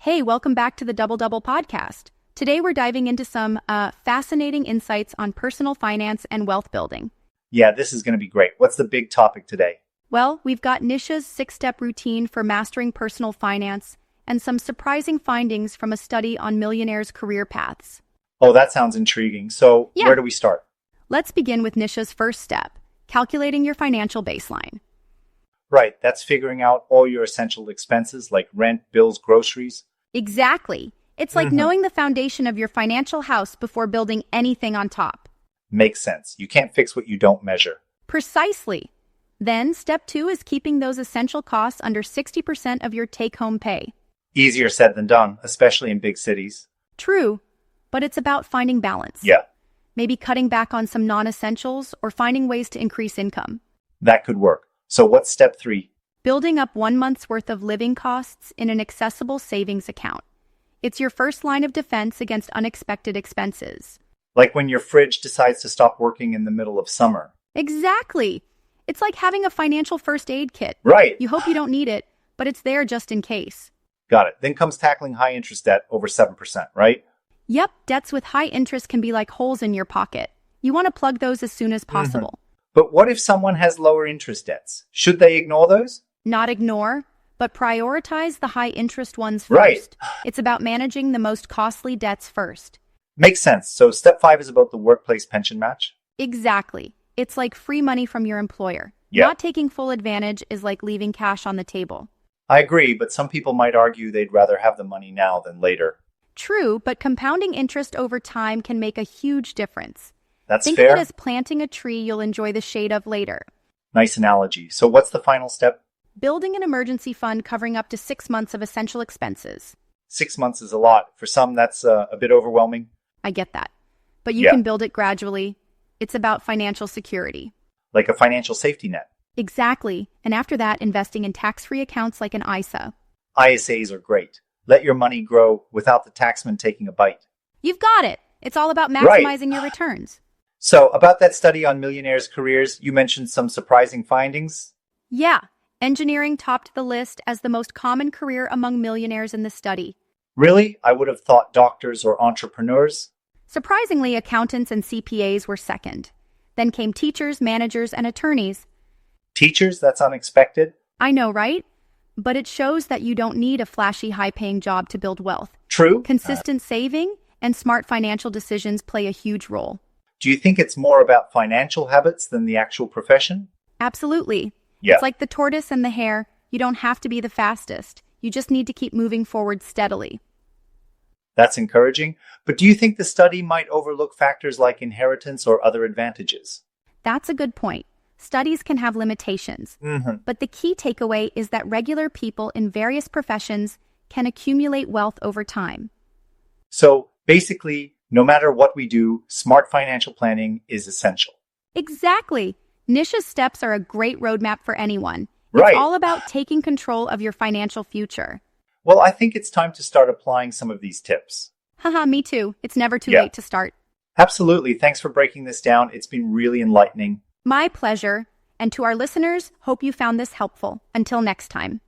Hey, welcome back to the Double Double podcast. Today we're diving into some fascinating insights on personal finance and wealth building. Yeah, this is going to be great. What's the big topic today? Well, we've got Nisha's 6-step routine for mastering personal finance and some surprising findings from a study on millionaires' career paths. Oh, that sounds intriguing. So, Yeah. where do we start? Let's begin with Nisha's first step, calculating your financial baseline. Right, that's figuring out all your essential expenses like rent, bills, groceries. Exactly. It's like Mhm. knowing the foundation of your financial house before building anything on top. Makes sense. You can't fix what you don't measure. Precisely. Then, step 2 is keeping those essential costs under 60% of your take-home pay. Easier said than done, especially in big cities. True, but it's about finding balance. Yeah, Maybe cutting back on some non-essentials or finding ways to increase income. that could work. So, what's step 3? Building up 1 month's worth of living costs in an accessible savings account. It's your first line of defense against unexpected expenses. Like when your fridge decides to stop working in the middle of summer. Exactly. It's like having a financial first aid kit. Right. You hope you don't need it, but it's there just in case. Got it. Then comes tackling high interest debt over 7%, right? Yep, debts with high interest can be like holes in your pocket. You want to plug those as soon as possible. But what if someone has lower interest debts? Should they ignore those? Not ignore, but prioritize the high interest ones first. Right. It's about managing the most costly debts first. Makes sense. So, step 5 is about the workplace pension match. Exactly. It's like free money from your employer. Yeah. Not taking full advantage is like leaving cash on the table. I agree, but some people might argue they'd rather have the money now than later. True, but compounding interest over time can make a huge difference. That's Think fair. of it as planting a tree you'll enjoy the shade of later. Nice analogy. So, what's the final step? Building an emergency fund covering up to 6 months of essential expenses. 6 months is a lot. For some, that's a bit overwhelming. I get that. But you Yeah. can build it gradually. It's about financial security. Like a financial safety net. Exactly. And after that, investing in tax-free accounts like an ISA. ISAs are great. Let your money grow without the taxman taking a bite. You've got it. It's all about Right. maximizing your returns. So, about that study on millionaires' careers, you mentioned some surprising findings. Yeah, engineering topped the list as the most common career among millionaires in the study. Really? I would have thought doctors or entrepreneurs. Surprisingly, accountants and CPAs were second. Then came teachers, managers, and attorneys. Teachers? That's unexpected. I know, right? But it shows that you don't need a flashy, high-paying job to build wealth. True. Consistent saving and smart financial decisions play a huge role. Do you think it's more about financial habits than the actual profession? Absolutely. Yeah. It's like the tortoise and the hare. You don't have to be the fastest. You just need to keep moving forward steadily. That's encouraging. But do you think the study might overlook factors like inheritance or other advantages? That's a good point. Studies can have limitations, but the key takeaway is that regular people in various professions can accumulate wealth over time. So basically, no matter what we do, smart financial planning is essential. Exactly. Nisha's steps are a great roadmap for anyone. Right. It's all about taking control of your financial future. Well, I think it's time to start applying some of these tips. Haha, me too. It's never too Yeah. late to start. Absolutely. Thanks for breaking this down. It's been really enlightening. My pleasure. And to our listeners, hope you found this helpful. Until next time.